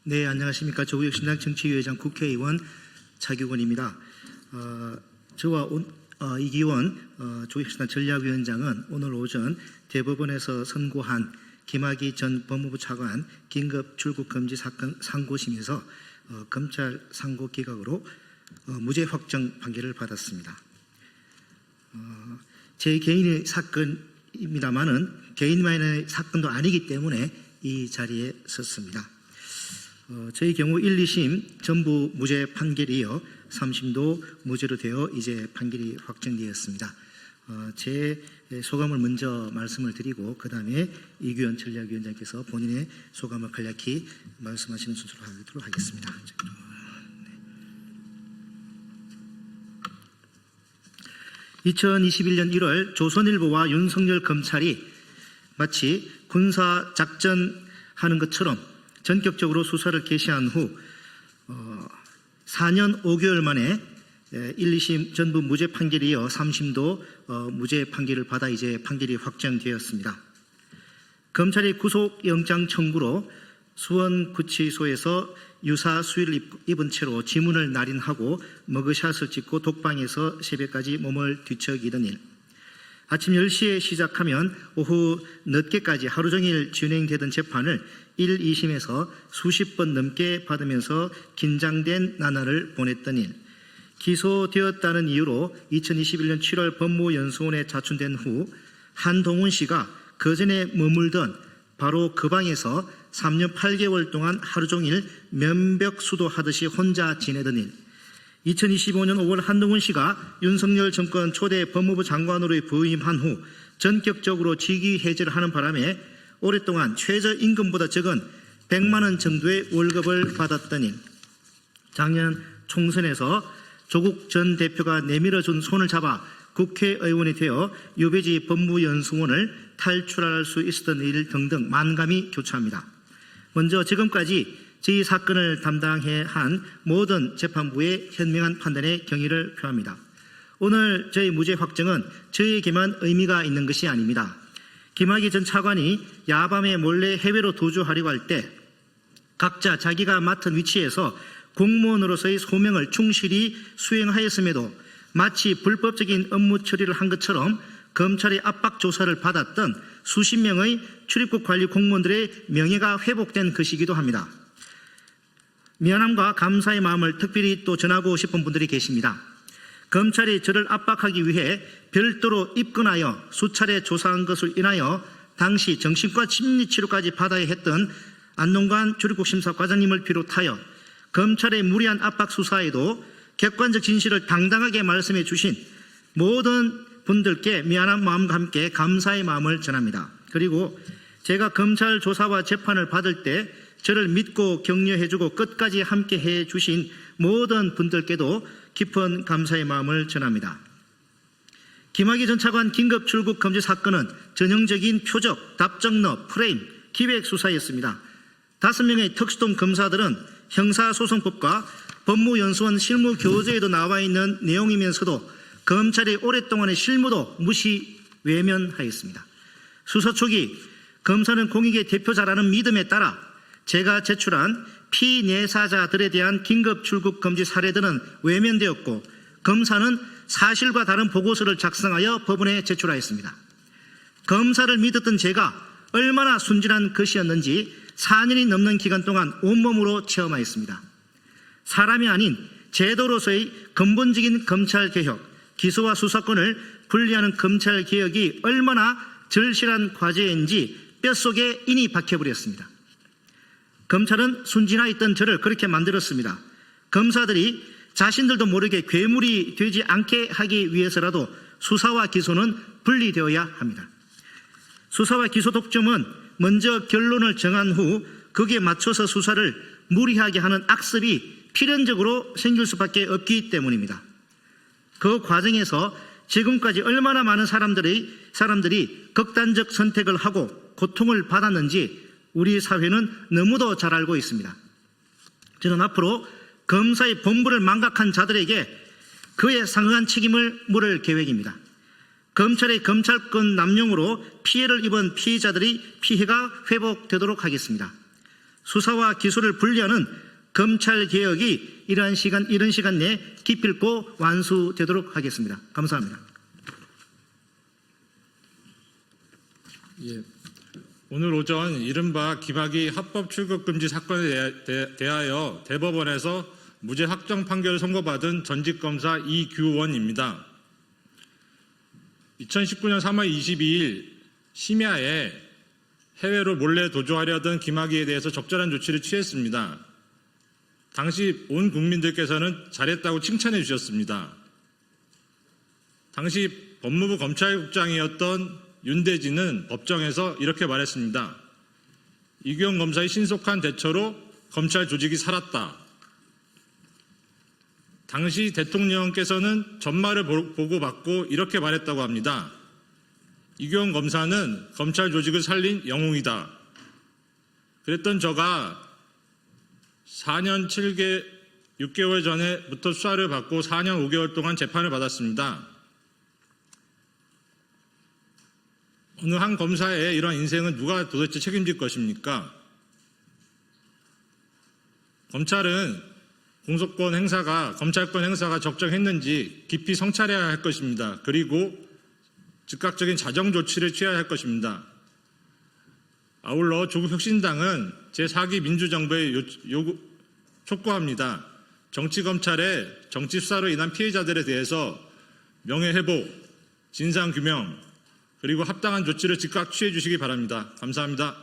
네, 안녕하십니까. 조국혁신당 정치위원장 국회의원 차규근입니다. 저와 이기원 조국혁신당 전략위원장은 오늘 오전 대법원에서 선고한 김학의 전 법무부 차관 긴급 출국 금지 사건 상고심에서 검찰 상고 기각으로 무죄 확정 판결을 받았습니다. 제 개인의 사건입니다만은 개인만의 사건도 아니기 때문에 이 자리에 섰습니다. 저희 경우 1, 2심 전부 무죄 판결이 이어 3심도 무죄로 되어 이제 판결이 확정되었습니다. 제 소감을 먼저 말씀을 드리고 그 다음에 이규현 전략위원장께서 본인의 소감을 간략히 말씀하시는 순서로 하도록 하겠습니다. 2021년 1월 조선일보와 윤석열 검찰이 마치 군사작전하는 것처럼 전격적으로 수사를 개시한 후 4년 5개월 만에 1, 2심 전부 무죄 판결이 이어 3심도 무죄 판결을 받아 이제 판결이 확정되었습니다. 검찰이 구속영장 청구로 수원구치소에서 유사 수의를 입은 채로 지문을 날인하고 머그샷을 찍고 독방에서 새벽까지 몸을 뒤척이던 일. 아침 10시에 시작하면 오후 늦게까지 하루 종일 진행되던 재판을 1, 2심에서 수십 번 넘게 받으면서 긴장된 나날을 보냈던 일. 기소되었다는 이유로 2021년 7월 법무연수원에 자춘된 후 한동훈 씨가 그전에 머물던 바로 그 방에서 3년 8개월 동안 하루 종일 면벽수도하듯이 혼자 지내던 일. 2025년 5월 한동훈 씨가 윤석열 정권 초대 법무부 장관으로 부임한 후 전격적으로 직위 해제를 하는 바람에 오랫동안 최저임금보다 적은 100만 원 정도의 월급을 받았던 일. 작년 총선에서 조국 전 대표가 내밀어준 손을 잡아 국회의원이 되어 유배지 법무연수원을 탈출할 수 있었던 일 등등 만감이 교차합니다. 먼저 지금까지 이 사건을 담당해 한 모든 재판부의 현명한 판단에 경의를 표합니다. 오늘 저희 무죄 확정은 저희에게만 의미가 있는 것이 아닙니다. 김학의 전 차관이 야밤에 몰래 해외로 도주하려고 할 때 각자 자기가 맡은 위치에서 공무원으로서의 소명을 충실히 수행하였음에도 마치 불법적인 업무 처리를 한 것처럼 검찰의 압박 조사를 받았던 수십 명의 출입국 관리 공무원들의 명예가 회복된 것이기도 합니다. 미안함과 감사의 마음을 특별히 또 전하고 싶은 분들이 계십니다. 검찰이 저를 압박하기 위해 별도로 입건하여 수차례 조사한 것을 인하여 당시 정신과 심리치료까지 받아야 했던 안동관 출입국 심사 과장님을 비롯하여 검찰의 무리한 압박 수사에도 객관적 진실을 당당하게 말씀해 주신 모든 분들께 미안한 마음과 함께 감사의 마음을 전합니다. 그리고 제가 검찰 조사와 재판을 받을 때 저를 믿고 격려해주고 끝까지 함께해 주신 모든 분들께도 깊은 감사의 마음을 전합니다. 김학의 전 차관 긴급 출국 금지 사건은 전형적인 표적, 답정너, 프레임, 기획 수사였습니다. 5명의 특수동 검사들은 형사소송법과 법무연수원 실무교재에도 나와 있는 내용이면서도 검찰이 오랫동안의 실무도 무시 외면하였습니다. 수사 초기 검사는 공익의 대표자라는 믿음에 따라 제가 제출한 피내사자들에 대한 긴급 출국 금지 사례들은 외면되었고 검사는 사실과 다른 보고서를 작성하여 법원에 제출하였습니다. 검사를 믿었던 제가 얼마나 순진한 것이었는지 4년이 넘는 기간 동안 온몸으로 체험하였습니다. 사람이 아닌 제도로서의 근본적인 검찰개혁, 기소와 수사권을 분리하는 검찰개혁이 얼마나 절실한 과제인지 뼛속에 인이 박혀버렸습니다. 검찰은 순진하였던 저를 그렇게 만들었습니다. 검사들이 자신들도 모르게 괴물이 되지 않게 하기 위해서라도 수사와 기소는 분리되어야 합니다. 수사와 기소 독점은 먼저 결론을 정한 후 거기에 맞춰서 수사를 무리하게 하는 악습이 필연적으로 생길 수밖에 없기 때문입니다. 그 과정에서 지금까지 얼마나 많은 사람들이 극단적 선택을 하고 고통을 받았는지 우리 사회는 너무도 잘 알고 있습니다. 저는 앞으로 검사의 본분을 망각한 자들에게 그에 상응한 책임을 물을 계획입니다. 검찰의 검찰권 남용으로 피해를 입은 피해자들이 피해가 회복되도록 하겠습니다. 수사와 기소를 분리하는 검찰 개혁이 이런 시간 내에 기필코 완수되도록 하겠습니다. 감사합니다. 예. 오늘 오전 이른바 김학의 합법 출국 금지 사건에 대하여 대법원에서 무죄 확정 판결을 선고받은 전직검사 이규원입니다. 2019년 3월 22일 심야에 해외로 몰래 도주하려던 김학의에 대해서 적절한 조치를 취했습니다. 당시 온 국민들께서는 잘했다고 칭찬해 주셨습니다. 당시 법무부 검찰국장이었던 윤대진은 법정에서 이렇게 말했습니다. 이규원 검사의 신속한 대처로 검찰 조직이 살았다. 당시 대통령께서는 전말을 보고받고 이렇게 말했다고 합니다. 이규원 검사는 검찰 조직을 살린 영웅이다. 그랬던 저가 4년 6개월 전에부터 수사를 받고 4년 5개월 동안 재판을 받았습니다. 어느 한 검사의 이러한 인생은 누가 도대체 책임질 것입니까? 검찰은 공소권 행사가, 검찰권 행사가 적정했는지 깊이 성찰해야 할 것입니다. 그리고 즉각적인 자정 조치를 취해야 할 것입니다. 아울러 조국혁신당은 제4기 민주정부에 촉구합니다. 정치검찰의 정치수사로 인한 피해자들에 대해서 명예회복, 진상규명, 그리고 합당한 조치를 즉각 취해 주시기 바랍니다. 감사합니다.